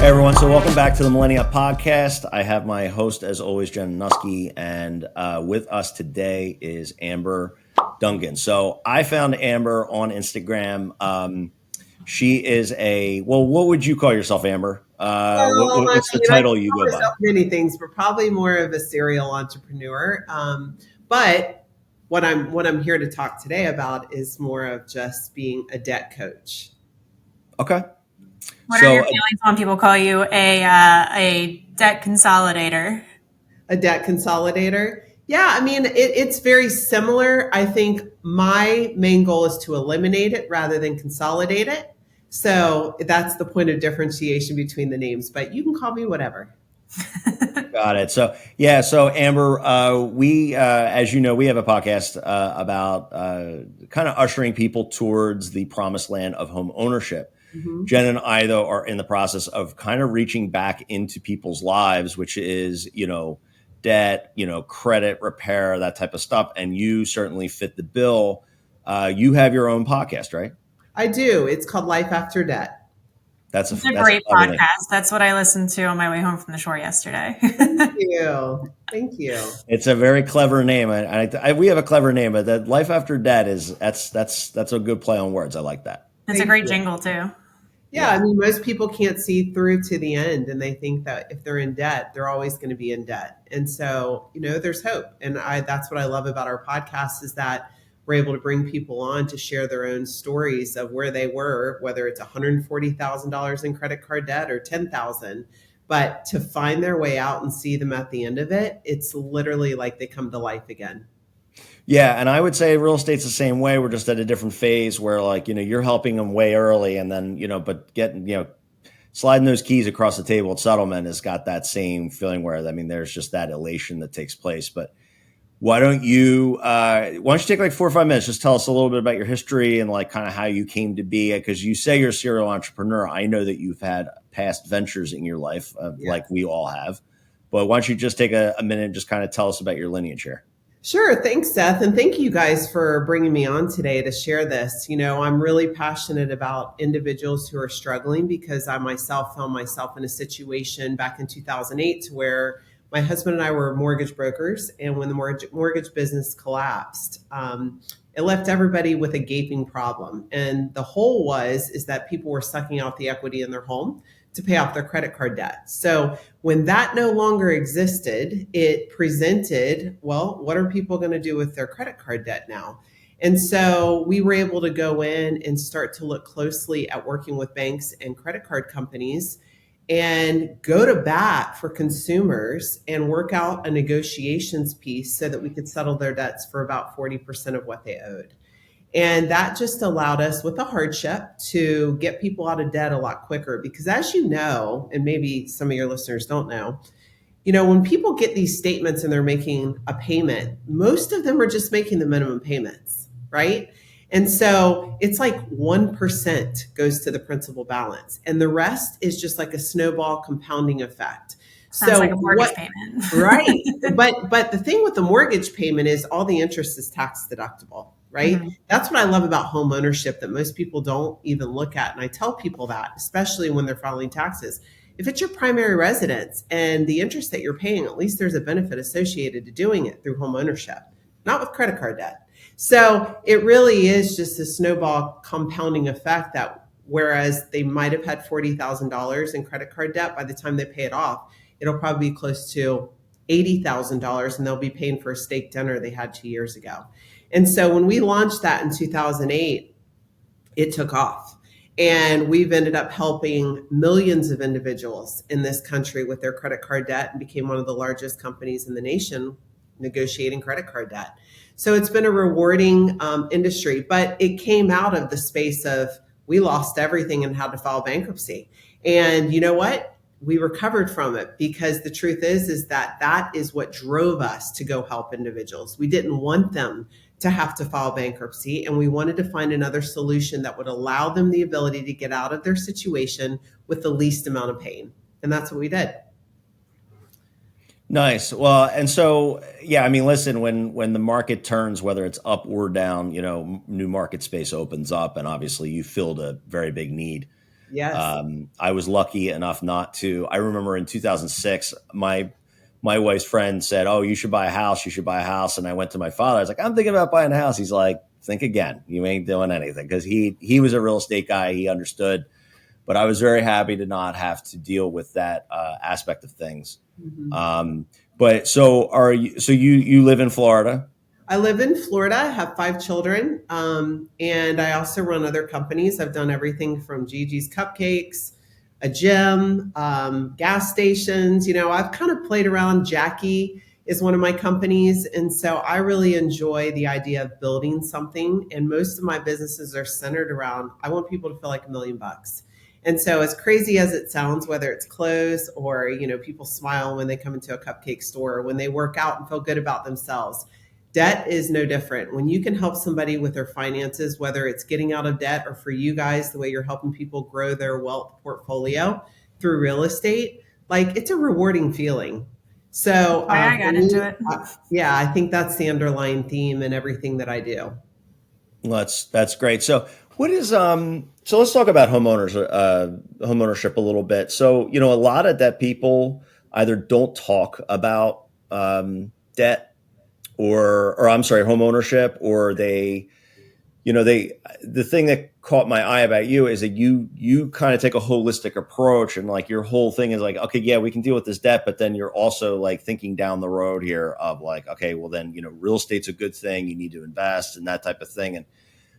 Hey everyone, so welcome back to the MillenniUP Podcast. I have my host, as always, Jen Nuski, and with us today is Amber Duncan. So I found Amber on Instagram. She is what would you call yourself, Amber? What's the title you go by? Many things, but probably more of a serial entrepreneur. But what I'm here to talk today about is more of just being a debt coach. Okay. What are your feelings when people call you a debt consolidator? A debt consolidator? Yeah, I mean, it's very similar. I think my main goal is to eliminate it rather than consolidate it. So that's the point of differentiation between the names, but you can call me whatever. Got it. So Amber, we, as you know, we have a podcast about kind of ushering people towards the promised land of home ownership. Mm-hmm. Jen and I, though, are in the process of kind of reaching back into people's lives, which is, debt, credit repair, that type of stuff. And you certainly fit the bill. You have your own podcast, right? I do. It's called Life After Debt. That's a great podcast. That's what I listened to on my way home from the shore yesterday. Thank you. Thank you. It's a very clever name. We have a clever name, but that Life After Debt that's a good play on words. I like that. It's a great jingle too. Yeah, I mean, most people can't see through to the end, and they think that if they're in debt, they're always going to be in debt. And so, there's hope. And that's what I love about our podcast is that we're able to bring people on to share their own stories of where they were, whether it's $140,000 in credit card debt or $10,000, but to find their way out and see them at the end of it, it's literally like they come to life again. Yeah. And I would say real estate's the same way. We're just at a different phase where you're helping them way early and then, but getting, sliding those keys across the table at settlement has got that same feeling where, there's just that elation that takes place. But why don't you take like 4 or 5 minutes, just tell us a little bit about your history and like kind of how you came to be, because you say you're a serial entrepreneur. I know that you've had past ventures in your life, like we all have, but why don't you just take a minute and just kind of tell us about your lineage here? Sure. Thanks, Seth. And thank you guys for bringing me on today to share this. I'm really passionate about individuals who are struggling because I myself found myself in a situation back in 2008 where my husband and I were mortgage brokers. And when the mortgage business collapsed, it left everybody with a gaping problem. And the whole is that people were sucking out the equity in their home to pay off their credit card debt. So when that no longer existed, it presented, what are people going to do with their credit card debt now? And so we were able to go in and start to look closely at working with banks and credit card companies and go to bat for consumers and work out a negotiations piece so that we could settle their debts for about 40% of what they owed. And that just allowed us, with a hardship, to get people out of debt a lot quicker. Because as you know, and maybe some of your listeners don't know, when people get these statements and they're making a payment, most of them are just making the minimum payments, right? And so it's like 1% goes to the principal balance. And the rest is just like a snowball compounding effect. Sounds like a mortgage payment. Right. But the thing with the mortgage payment is all the interest is tax deductible. Right. Mm-hmm. That's what I love about home ownership that most people don't even look at. And I tell people that, especially when they're filing taxes, if it's your primary residence and the interest that you're paying, at least there's a benefit associated to doing it through home ownership, not with credit card debt. So it really is just a snowball compounding effect that whereas they might have had $40,000 in credit card debt, by the time they pay it off, it'll probably be close to $80,000 and they'll be paying for a steak dinner they had 2 years ago. And so when we launched that in 2008, it took off. And we've ended up helping millions of individuals in this country with their credit card debt and became one of the largest companies in the nation negotiating credit card debt. So it's been a rewarding industry, but it came out of the space of we lost everything and had to file bankruptcy. And you know what? We recovered from it because the truth is that is what drove us to go help individuals. We didn't want them to have to file bankruptcy, and we wanted to find another solution that would allow them the ability to get out of their situation with the least amount of pain. And that's what we did. Nice. Well, and so, yeah, I mean, listen, when the market turns, whether it's up or down, new market space opens up, and obviously you filled a very big need. Yes. I was lucky enough not to. I remember in 2006, my wife's friend said, "Oh, you should buy a house. You should buy a house." And I went to my father. I was like, "I'm thinking about buying a house." He's like, "Think again. You ain't doing anything," because he was a real estate guy. He understood. But I was very happy to not have to deal with that aspect of things. Mm-hmm. But so you live in Florida? I live in Florida. I have 5 children, and I also run other companies. I've done everything from Gigi's Cupcakes, a gym, gas stations. I've kind of played around. Jackie is one of my companies, and so I really enjoy the idea of building something. And most of my businesses are centered around, I want people to feel like $1 million. And so as crazy as it sounds, whether it's clothes or, people smile when they come into a cupcake store, or when they work out and feel good about themselves, debt is no different. When you can help somebody with their finances, whether it's getting out of debt, or for you guys, the way you're helping people grow their wealth portfolio through real estate, like, it's a rewarding feeling. So I got into it. Yeah, I think that's the underlying theme in everything that I do. Well, that's great. So what is so let's talk about homeownership a little bit. So, a lot of debt people either don't talk about debt or I'm sorry, homeownership, or the thing that caught my eye about you is that you kind of take a holistic approach, and like your whole thing is like, okay, yeah, we can deal with this debt, but then you're also like thinking down the road here of like, okay, well then, real estate's a good thing. You need to invest and that type of thing. And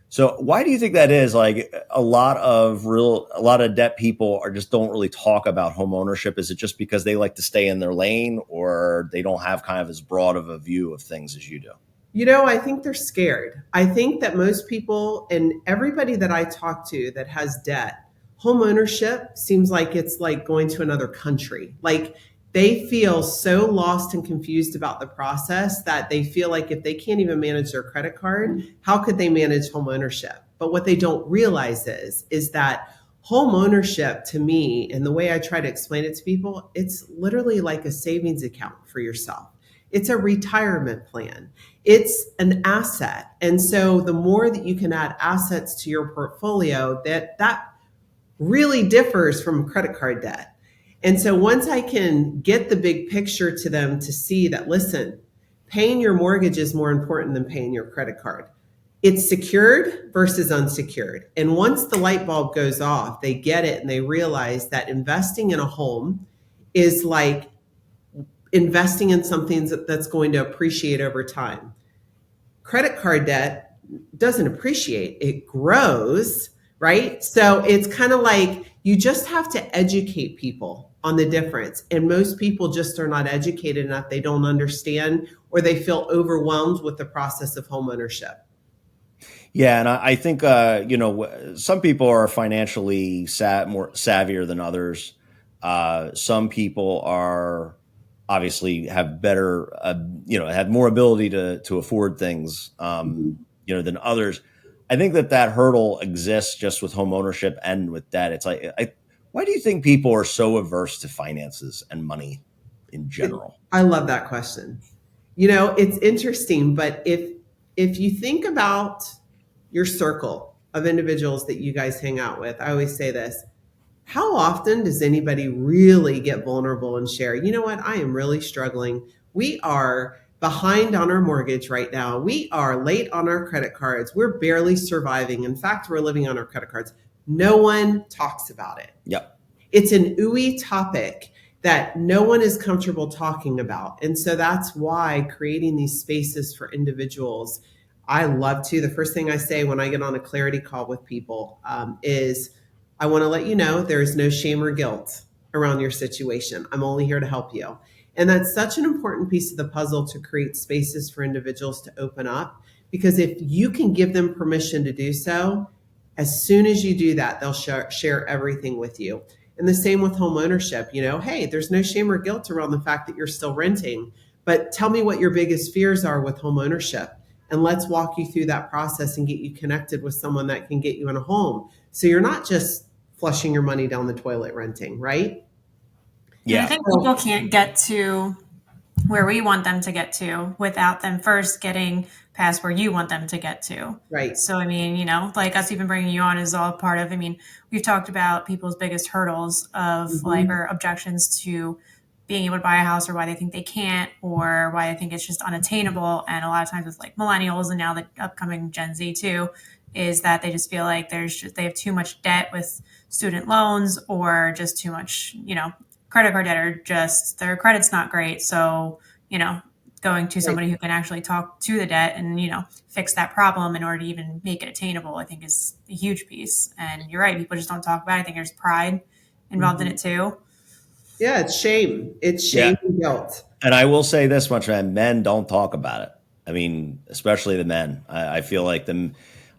so why do you think that is? Like a lot of debt people just don't really talk about home ownership. Is it just because they like to stay in their lane, or they don't have kind of as broad of a view of things as you do? I think they're scared. I think that most people and everybody that I talk to that has debt, home ownership seems like it's like going to another country. Like, they feel so lost and confused about the process that they feel like if they can't even manage their credit card, how could they manage home ownership? But what they don't realize is that home ownership, to me, and the way I try to explain it to people, it's literally like a savings account for yourself. It's a retirement plan. It's an asset. And so the more that you can add assets to your portfolio, that really differs from credit card debt. And so once I can get the big picture to them to see that, listen, paying your mortgage is more important than paying your credit card. It's secured versus unsecured. And once the light bulb goes off, they get it and they realize that investing in a home is like investing in something that's going to appreciate over time. Credit card debt doesn't appreciate, it grows, right? So it's kind of like you just have to educate people on the difference. And most people just are not educated enough. They don't understand, or they feel overwhelmed with the process of home ownership. Yeah, and I think some people are financially more savvier than others. Some people are obviously have better, have more ability to afford things, than others. I think that hurdle exists just with home ownership and with debt. It's like, why do you think people are so averse to finances and money in general? I love that question. It's interesting, but if you think about your circle of individuals that you guys hang out with, I always say this: how often does anybody really get vulnerable and share, you know what, I am really struggling. We are behind on our mortgage right now. We are late on our credit cards. We're barely surviving. In fact, we're living on our credit cards. No one talks about it. Yep. It's an ooey topic that no one is comfortable talking about. And so that's why creating these spaces for individuals, I love to. The first thing I say when I get on a clarity call with people is, I want to let you know there is no shame or guilt around your situation. I'm only here to help you. And that's such an important piece of the puzzle, to create spaces for individuals to open up, because if you can give them permission to do so, as soon as you do that, they'll share everything with you. And the same with home ownership. Hey, there's no shame or guilt around the fact that you're still renting, but tell me what your biggest fears are with home ownership. And let's walk you through that process and get you connected with someone that can get you in a home. So you're not just flushing your money down the toilet renting, right? Yeah. And I think people can't get to where we want them to get to without them first getting past where you want them to get to. Right. So, I mean, you know, like us even bringing you on is all part of, I mean, we've talked about people's biggest hurdles of like, or objections to being able to buy a house, or why they think they can't, or why they think it's just unattainable. And a lot of times with like millennials and now the upcoming Gen Z too, is that they just feel like they have too much debt with student loans, or just too much, you know, credit card debt, or just their credit's not great. So, you know, going to somebody who can actually talk to the debt and, you know, fix that problem in order to even make it attainable, I think is a huge piece. And you're right. People just don't talk about it. I think there's pride involved in it too. Yeah. It's shame. It's shame and guilt. And I will say this much, man, men don't talk about it. I mean, especially the men. I feel like them.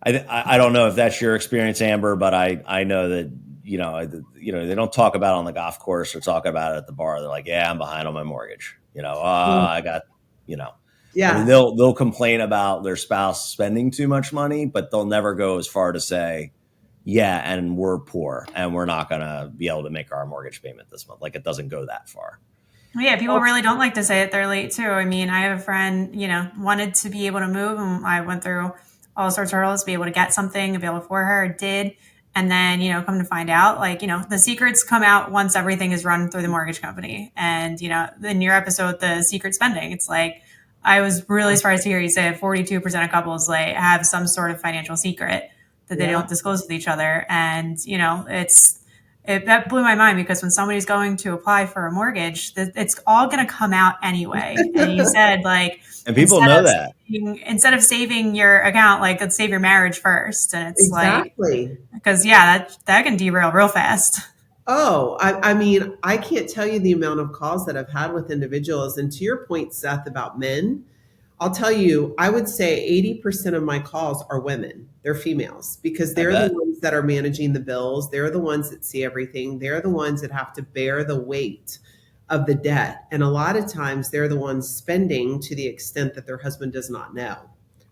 I don't know if that's your experience, Amber, but I know that, you know, they don't talk about it on the golf course or talk about it at the bar. They're like, yeah, I'm behind on my mortgage. You know, I got, you know, I mean, they'll complain about their spouse spending too much money, but they'll never go as far to say, yeah, and we're poor and we're not going to be able to make our mortgage payment this month. Like, it doesn't go that far. Yeah, people really don't like to say it. They're late too. I mean, I have a friend, you know, wanted to be able to move, and I went through all sorts of hurdles to be able to get something available for her. Did. And then, you know, come to find out, like, you know, the secrets come out once everything is run through the mortgage company. And, you know, in your episode, the secret spending, it's like, I was really surprised to hear you say 42% of couples like have some sort of financial secret that they don't disclose with each other. And, you know, that blew my mind, because when somebody's going to apply for a mortgage, it's all going to come out anyway. And you said, like, and people know that instead of saving your account, like, let's save your marriage first. And it's exactly. Like, because that can derail real fast. Oh, I mean, I can't tell you the amount of calls that I've had with individuals. And to your point, Seth, about men, I'll tell you, I would say 80% of my calls are women. They're females, because they're the ones that are managing the bills. They're the ones that see everything. They're the ones that have to bear the weight of the debt. And a lot of times they're the ones spending to the extent that their husband does not know,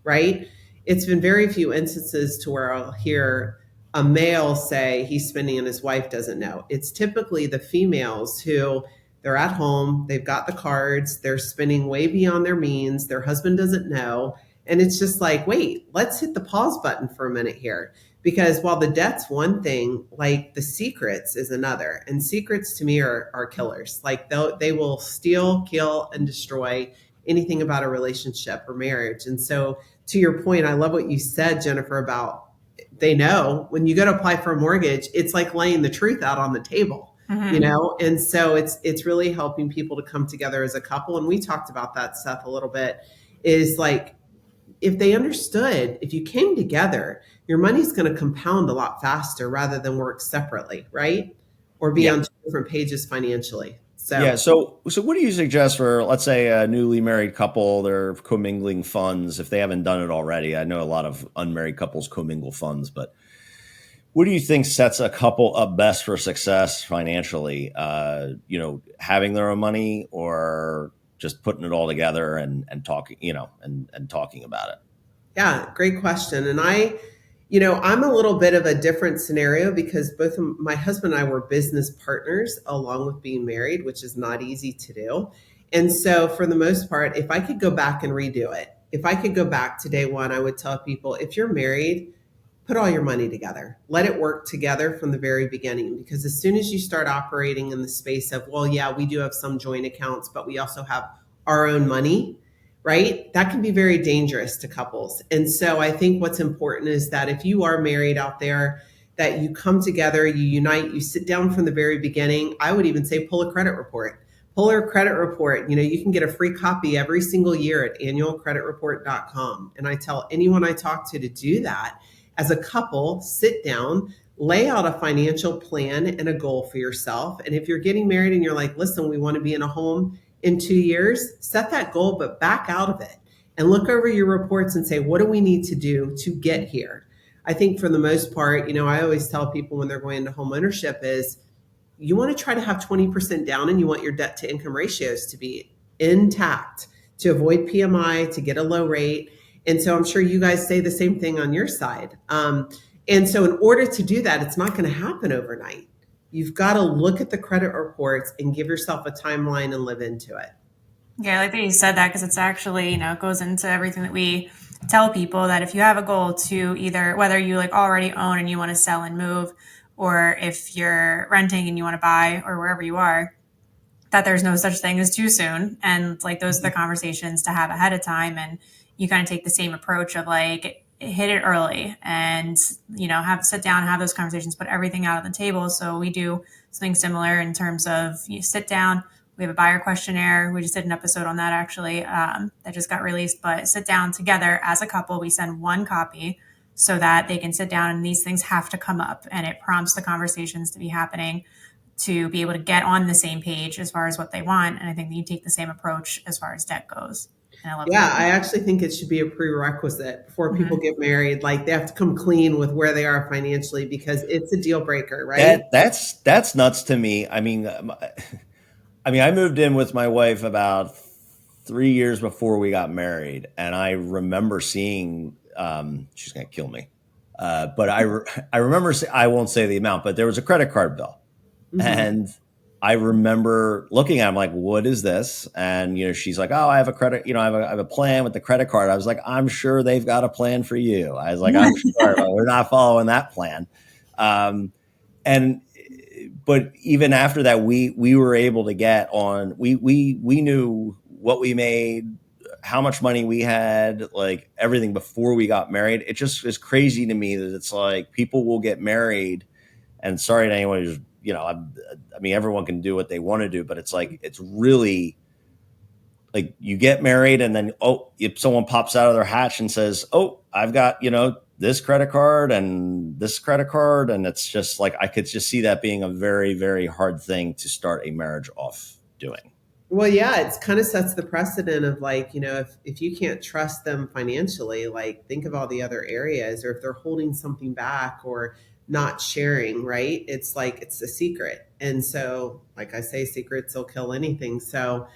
right? It's been very few instances to where I'll hear a male say he's spending and his wife doesn't know. It's typically the females who they're at home, they've got the cards, they're spending way beyond their means, their husband doesn't know. And it's just like, wait, let's hit the pause button for a minute here. Because while the debt's one thing, like, the secrets is another. And secrets to me are killers. Like, they will steal, kill, and destroy anything about a relationship or marriage. And so, to your point, I love what you said, Jennifer, about they know when you go to apply for a mortgage, it's like laying the truth out on the table. You know, and so it's really helping people to come together as a couple. And we talked about that, Seth, a little bit, is like, if they understood, if you came together, your money's going to compound a lot faster rather than work separately, right? Or be on two different pages financially. So what do you suggest for, let's say, a newly married couple? They're commingling funds if they haven't done it already. I know a lot of unmarried couples commingle funds, but what do you think sets a couple up best for success financially? You know, having their own money, or just putting it all together and talking, you know, and talking about it? Yeah, great question. And I'm a little bit of a different scenario, because both my husband and I were business partners along with being married, which is not easy to do. And so for the most part, if I could go back and redo it, if I could go back to day one, I would tell people, if you're married, put all your money together. Let it work together from the very beginning, because as soon as you start operating in the space of, well, yeah, we do have some joint accounts, but we also have our own money, right? That can be very dangerous to couples. And so I think what's important is that if you are married out there, that you come together, you unite, you sit down from the very beginning. I would even say pull a credit report. Pull a credit report. You know, you can get a free copy every single year at annualcreditreport.com. And I tell anyone I talk to do that. As a couple, sit down, lay out a financial plan and a goal for yourself. And if you're getting married and you're like, listen, we want to be in a home in 2 years, set that goal, but back out of it and look over your reports and say, what do we need to do to get here? I think for the most part, you know, I always tell people when they're going into homeownership is you want to try to have 20% down, and you want your debt to income ratios to be intact to avoid PMI, to get a low rate. And so I'm sure you guys say the same thing on your side. And so in order to do that, it's not going to happen overnight. You've got to look at the credit reports and give yourself a timeline and live into it. Yeah, I like that you said that, because it's actually, it goes into everything that we tell people, that if you have a goal to either, whether you like already own and you want to sell and move, or if you're renting and you want to buy, or wherever you are, that there's no such thing as too soon. And like, those are the conversations to have ahead of time. And you kind of take the same approach of like, hit it early and, have sit down, have those conversations, put everything out on the table. So we do something similar in terms of you sit down. We have a buyer questionnaire. We just did an episode on that actually, that just got released, but sit down together as a couple. We send one copy so that they can sit down, and these things have to come up, and it prompts the conversations to be happening, to be able to get on the same page as far as what they want. And I think that you take the same approach as far as debt goes. And I love Yeah, that. I actually think it should be a prerequisite before people Mhm. get married. Like they have to come clean with where they are financially because it's a deal breaker, right? That's nuts to me. I moved in with my wife about 3 years before we got married, and I remember seeing. She's gonna kill me, but I remember. I won't say the amount, but there was a credit card bill, Hmm. and I remember looking at him like, "What is this?" And she's like, "Oh, I have a credit. I have a plan with the credit card." I was like, "I'm sure they've got a plan for you." I was like, "I'm sure, but we're not following that plan." Um, and but even after that, we were able to get on. We knew what we made, how much money we had, like everything before we got married. It just is crazy to me that it's like people will get married, and sorry to anyone who's everyone can do what they want to do, but it's like it's really like you get married and then if someone pops out of their hatch and says, "Oh, I've got this credit card and this credit card," and it's just like I could just see that being a very, very hard thing to start a marriage off doing. Well, yeah, it's kind of sets the precedent of like, if you can't trust them financially, like think of all the other areas, or if they're holding something back or not sharing, right? It's like it's a secret. And so, like I say, secrets will kill anything. So,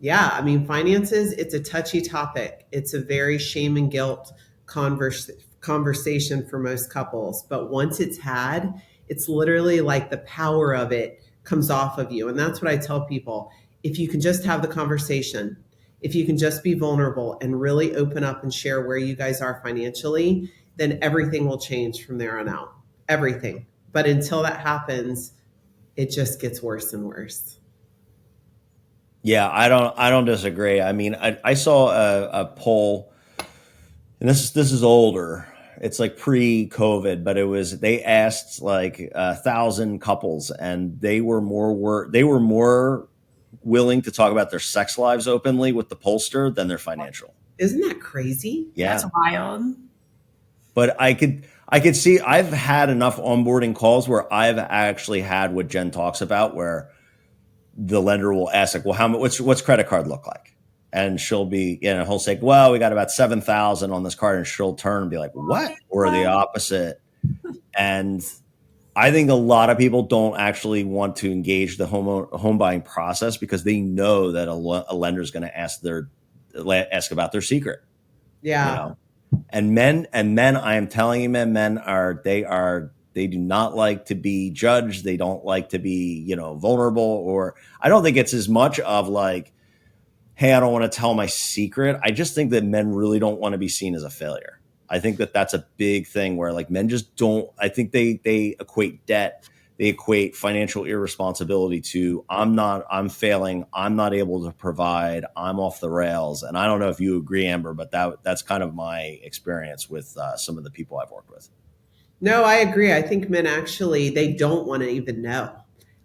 yeah, finances, it's a touchy topic. It's a very shame and guilt conversation for most couples. But once it's had, it's literally like the power of it comes off of you. And that's what I tell people. If you can just have the conversation, if you can just be vulnerable and really open up and share where you guys are financially, then everything will change from there on out. Everything. But until that happens, it just gets worse and worse. Yeah, I don't disagree. I saw a poll, and this is older. It's like pre-COVID, but they asked like 1,000 couples, and they were more willing to talk about their sex lives openly with the pollster than their financial. Isn't that crazy? That's Yeah, wild. but I could see I've had enough onboarding calls where I've actually had what Jen talks about, where the lender will ask like, "Well, what's credit card look like?" And he'll say, "Well, we got about 7,000 on this card," and she'll turn and be like, "What?" Or the opposite. And I think a lot of people don't actually want to engage the home buying process because they know that a lender is going to ask about their secret, you Yeah. know. And men, I am telling you, they do not like to be judged. They don't like to be, vulnerable. Or I don't think it's as much of like, "Hey, I don't want to tell my secret." I just think that men really don't want to be seen as a failure. I think that that's a big thing where like men just don't. I think they equate debt, they equate financial irresponsibility to I'm failing, I'm not able to provide, I'm off the rails. And I don't know if you agree, Amber, but that's kind of my experience with some of the people I've worked with. No, I agree. I think men actually, they don't want to even know.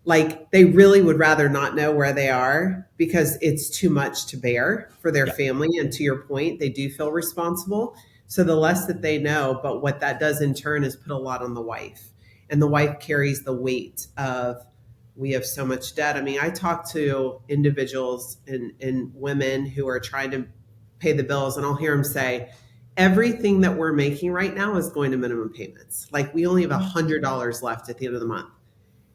Like they really would rather not know where they are because it's too much to bear for their Yeah. family. And to your point, they do feel responsible. So the less that they know, but what that does in turn is put a lot on the wife. And the wife carries the weight of, we have so much debt. I talk to individuals and women who are trying to pay the bills, and I'll hear them say, everything that we're making right now is going to minimum payments. Like we only have $100 left at the end of the month.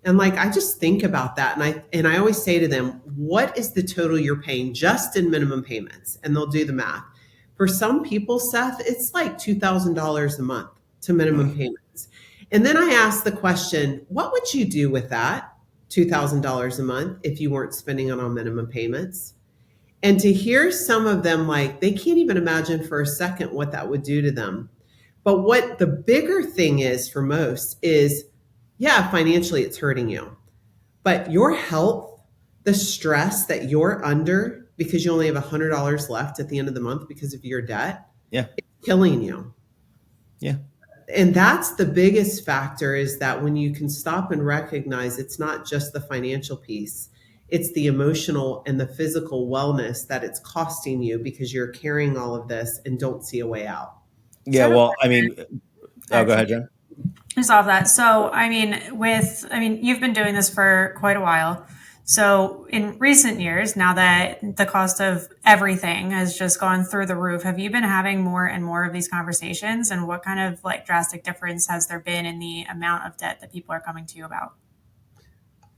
And like I just think about that, and I always say to them, what is the total you're paying just in minimum payments? And they'll do the math. For some people, Seth, it's like $2,000 a month to minimum payments. And then I ask the question, what would you do with that $2,000 a month if you weren't spending it on minimum payments? And to hear some of them, like they can't even imagine for a second what that would do to them. But what the bigger thing is for most is, yeah, financially it's hurting you, but your health, the stress that you're under because you only have $100 left at the end of the month because of your debt, Yeah. it's killing you. Yeah. And that's the biggest factor, is that when you can stop and recognize it's not just the financial piece, it's the emotional and the physical wellness that it's costing you because you're carrying all of this and don't see a way out. Yeah. Well, I mean, go ahead, Jen. Just off that. So, you've been doing this for quite a while. So in recent years, now that the cost of everything has just gone through the roof, have you been having more and more of these conversations? And what kind of like drastic difference has there been in the amount of debt that people are coming to you about?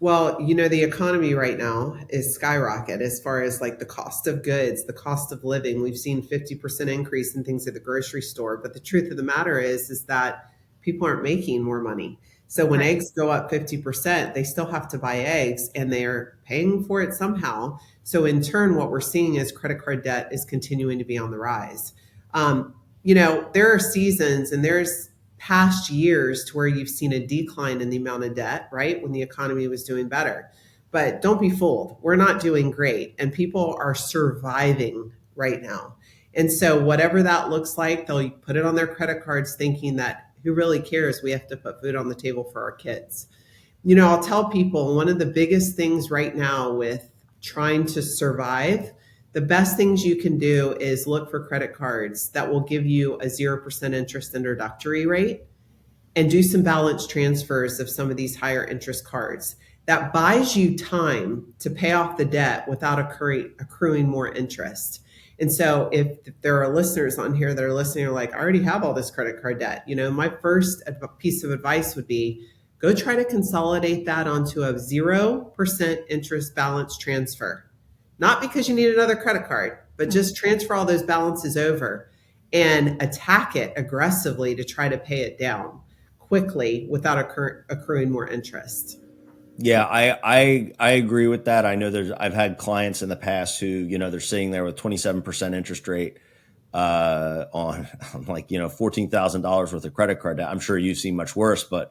Well, the economy right now is skyrocket as far as like the cost of goods, the cost of living. We've seen 50% increase in things at the grocery store. But the truth of the matter is that people aren't making more money. So when eggs go up 50%, they still have to buy eggs and they're paying for it somehow. So in turn, what we're seeing is credit card debt is continuing to be on the rise. There are seasons and there's past years to where you've seen a decline in the amount of debt, right? When the economy was doing better. But don't be fooled. We're not doing great and people are surviving right now. And so whatever that looks like, they'll put it on their credit cards thinking that who really cares? We have to put food on the table for our kids. I'll tell people one of the biggest things right now with trying to survive, the best things you can do is look for credit cards that will give you a 0% interest introductory rate and do some balance transfers of some of these higher interest cards. That buys you time to pay off the debt without accruing more interest. And so if there are listeners on here that are listening, are like, I already have all this credit card debt. My first piece of advice would be go try to consolidate that onto a 0% interest balance transfer. Not because you need another credit card, but just transfer all those balances over and attack it aggressively to try to pay it down quickly without accruing more interest. Yeah, I agree with that. I know I've had clients in the past who, they're sitting there with 27% interest rate on like, $14,000 worth of credit card debt. I'm sure you've seen much worse, but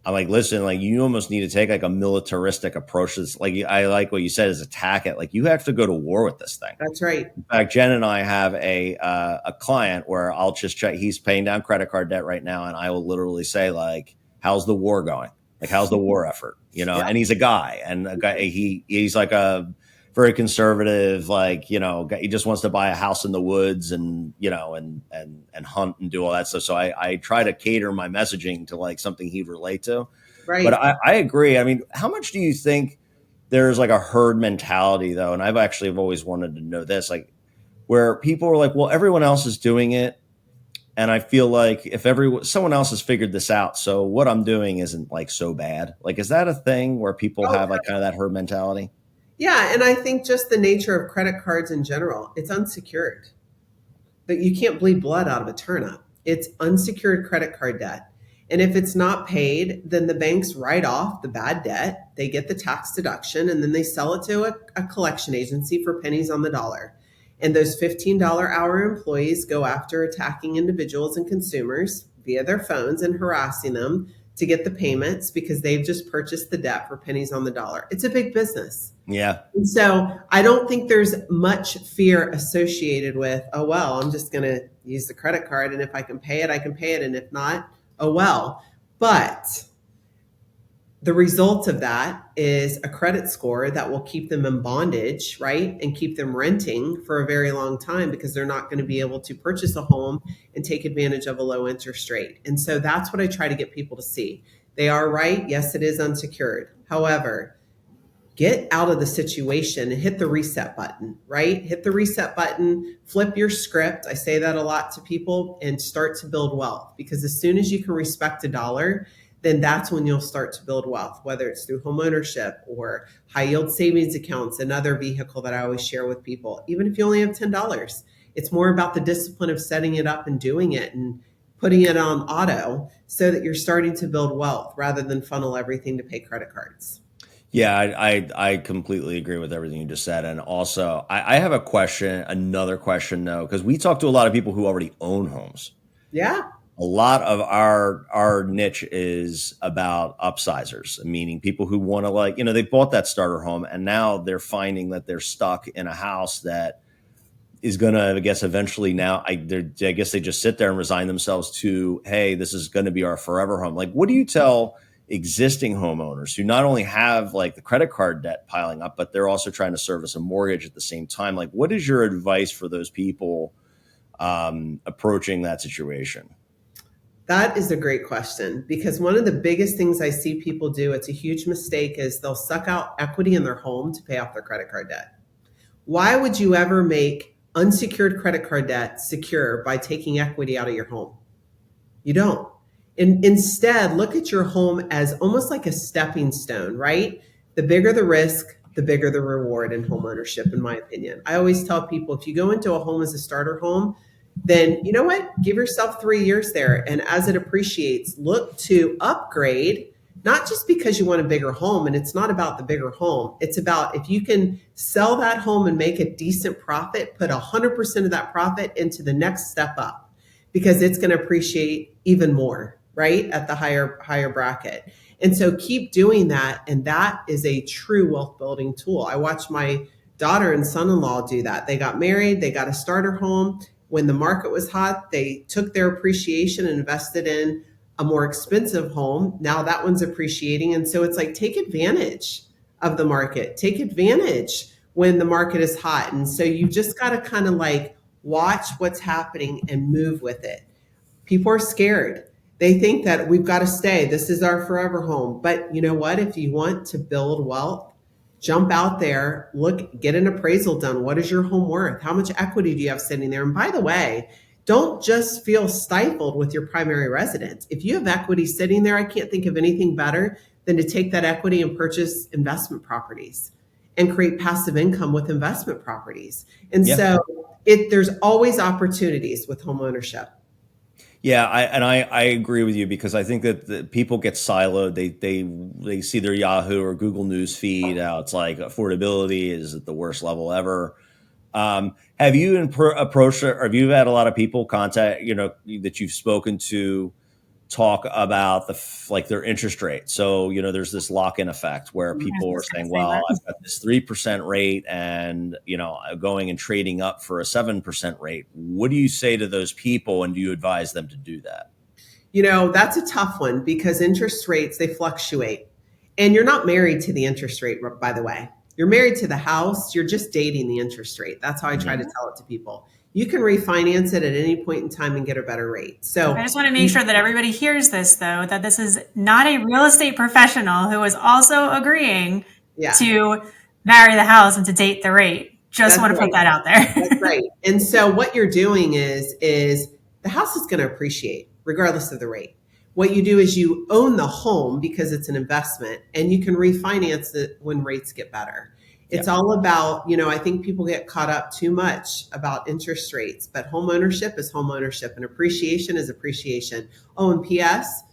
I'm like, listen, like you almost need to take like a militaristic approach. Like I like what you said is attack it. Like you have to go to war with this thing. That's right. In fact, Jen and I have a client where I'll just check. He's paying down credit card debt right now, and I will literally say like, "How's the war going? Like, how's the war effort?" Yeah. And he's a guy, and he's like a very conservative, like, he just wants to buy a house in the woods and, and hunt and do all that stuff. So I try to cater my messaging to like something he'd relate to. Right. But I agree. I mean, how much do you think there's like a herd mentality though? And I've always wanted to know this, like where people are like, well, everyone else is doing it. And I feel like if someone else has figured this out, so what I'm doing isn't like so bad. Like, is that a thing where people have like kind of that herd mentality? Yeah. And I think just the nature of credit cards in general, it's unsecured. That you can't bleed blood out of a turnip. It's unsecured credit card debt. And if it's not paid, then the banks write off the bad debt. They get the tax deduction and then they sell it to a collection agency for pennies on the dollar. And those $15 hour employees go after attacking individuals and consumers via their phones and harassing them to get the payments because they've just purchased the debt for pennies on the dollar. It's a big business. Yeah. And so I don't think there's much fear associated with, oh, well, I'm just going to use the credit card. And if I can pay it, I can pay it. And if not, oh, well. But the result of that is a credit score that will keep them in bondage, right? And keep them renting for a very long time because they're not going to be able to purchase a home and take advantage of a low interest rate. And so that's what I try to get people to see. They are right. Yes, it is unsecured. However, get out of the situation and hit the reset button, right? Hit the reset button, flip your script. I say that a lot to people and start to build wealth because as soon as you can respect a dollar, then that's when you'll start to build wealth, whether it's through homeownership or high yield savings accounts, another vehicle that I always share with people. Even if you only have $10, it's more about the discipline of setting it up and doing it and putting it on auto so that you're starting to build wealth rather than funnel everything to pay credit cards. Yeah, I completely agree with everything you just said. And also, I have another question though, because we talk to a lot of people who already own homes. Yeah. A lot of our niche is about upsizers, meaning people who want to, like, they bought that starter home and now they're finding that they're stuck in a house that is going to, I guess, eventually now, I guess they just sit there and resign themselves to, hey, this is going to be our forever home. Like, what do you tell existing homeowners who not only have like the credit card debt piling up, but they're also trying to service a mortgage at the same time? Like, what is your advice for those people approaching that situation? That is a great question, because one of the biggest things I see people do, it's a huge mistake, is they'll suck out equity in their home to pay off their credit card debt. Why would you ever make unsecured credit card debt secure by taking equity out of your home? You don't. And instead, look at your home as almost like a stepping stone, right? The bigger the risk, the bigger the reward in home ownership, in my opinion. I always tell people, if you go into a home as a starter home, then you know what? Give yourself 3 years there. And as it appreciates, look to upgrade, not just because you want a bigger home. And it's not about the bigger home. It's about, if you can sell that home and make a decent profit, put 100% of that profit into the next step up, because it's going to appreciate even more, right? At the higher bracket. And so keep doing that. And that is a true wealth building tool. I watched my daughter and son-in-law do that. They got married, they got a starter home. When the market was hot, they took their appreciation and invested in a more expensive home. Now that one's appreciating. And so it's like, take advantage of the market, take advantage when the market is hot. And so you just got to kind of like watch what's happening and move with it. People are scared. They think that we've got to stay. This is our forever home. But you know what? If you want to build wealth, jump out there, look, get an appraisal done. What is your home worth? How much equity do you have sitting there? And by the way, don't just feel stifled with your primary residence. If you have equity sitting there, I can't think of anything better than to take that equity and purchase investment properties and create passive income with investment properties. And so there's always opportunities with home ownership. Yeah, I agree with you, because I think that the people get siloed. They see their Yahoo or Google News feed. It's like affordability is at the worst level ever. Have you approached, or have you had a lot of people contact, that you've spoken to, talk about their interest rate? So, there's this lock-in effect where people are saying, well, I've got this 3% rate and, going and trading up for a 7% rate. What do you say to those people, and do you advise them to do that? That's a tough one, because interest rates, they fluctuate, and you're not married to the interest rate, by the way. You're married to the house. You're just dating the interest rate. That's how I try to tell it to people. You can refinance it at any point in time and get a better rate. So I just want to make sure that everybody hears this, though, that this is not a real estate professional who is also agreeing to marry the house and to date the rate. Just want to put that out there. That's right. And so what you're doing is the house is going to appreciate regardless of the rate. What you do is you own the home because it's an investment, and you can refinance it when rates get better. It's all about, I think people get caught up too much about interest rates, but home ownership is home ownership, and appreciation is appreciation. Oh, and P.S.,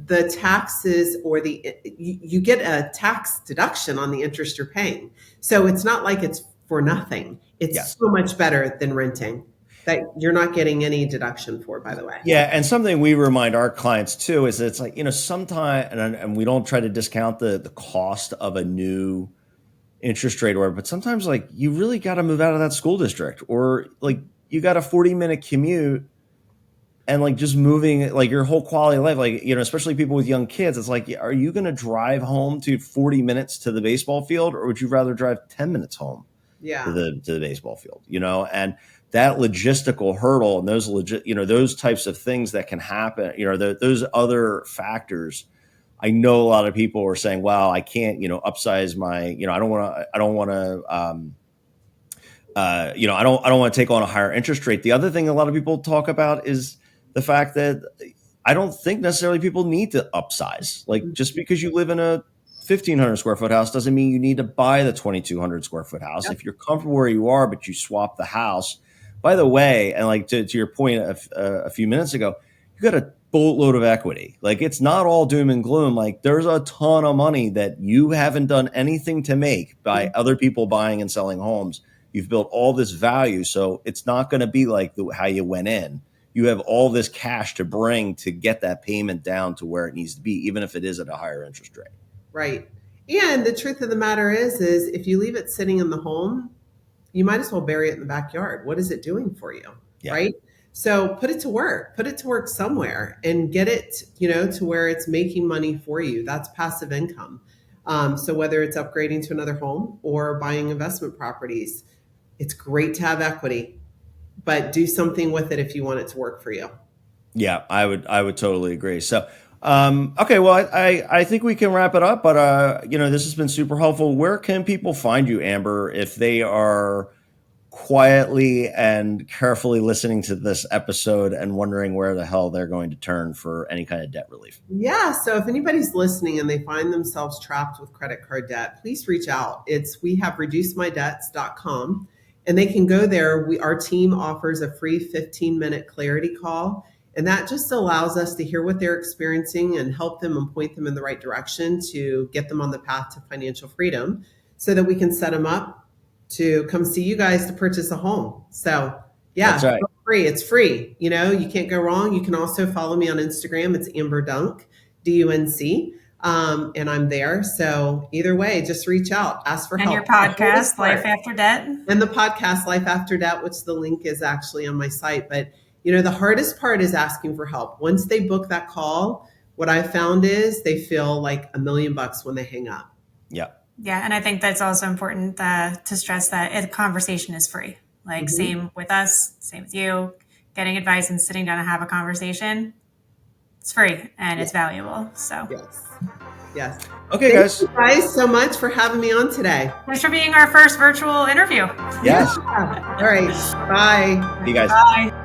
the taxes, or you get a tax deduction on the interest you're paying. So it's not like it's for nothing. It's so much better than renting that you're not getting any deduction for, by the way. Yeah. And something we remind our clients too is it's like, sometimes, and we don't try to discount the cost of a new interest rate, but sometimes, like, you really got to move out of that school district, or like you got a 40-minute commute, and like just moving, like, your whole quality of life, like, especially people with young kids, it's like, are you going to drive home to 40 minutes to the baseball field, or would you rather drive 10 minutes home to the baseball field, and that logistical hurdle, and those types of things that can happen, those other factors. I know a lot of people are saying, "Wow, I can't, upsize my, I don't want to take on a higher interest rate." The other thing a lot of people talk about is the fact that I don't think necessarily people need to upsize. Like, just because you live in a 1,500 square foot house doesn't mean you need to buy the 2,200 square foot house. If you're comfortable where you are, but you swap the house. By the way, and like to your point a few minutes ago, you got to boatload of equity. Like, it's not all doom and gloom. Like, there's a ton of money that you haven't done anything to make by other people buying and selling homes. You've built all this value. So it's not going to be like how you went in. You have all this cash to bring to get that payment down to where it needs to be, even if it is at a higher interest rate. Right. And the truth of the matter is if you leave it sitting in the home, you might as well bury it in the backyard. What is it doing for you? Yeah. Right. So put it to work somewhere and get it, to where it's making money for you. That's passive income. So whether it's upgrading to another home or buying investment properties, it's great to have equity, but do something with it if you want it to work for you. Yeah, I would totally agree. So, okay, well, I think we can wrap it up, but this has been super helpful. Where can people find you, Amber, if they are quietly and carefully listening to this episode and wondering where the hell they're going to turn for any kind of debt relief? Yeah. So if anybody's listening and they find themselves trapped with credit card debt, please reach out. We have reducemydebts.com, and they can go there. Our team offers a free 15-minute clarity call. And that just allows us to hear what they're experiencing and help them and point them in the right direction to get them on the path to financial freedom so that we can set them up to come see you guys to purchase a home. So yeah, that's right. It's free. You can't go wrong. You can also follow me on Instagram. It's Amber Dunk, DUNC. And I'm there. So either way, just reach out, ask for help. And your podcast, Life After Debt. And the podcast, Life After Debt, which the link is actually on my site. But the hardest part is asking for help. Once they book that call, what I found is they feel like $1 million when they hang up. Yeah. Yeah. And I think that's also important to stress that a conversation is free. Like same with us, same with you, getting advice and sitting down and have a conversation. It's free and it's valuable. So yes. Okay, Thank you guys so much for having me on today. Thanks for being our first virtual interview. Yes. Yeah. All right. Bye. See you guys. Bye.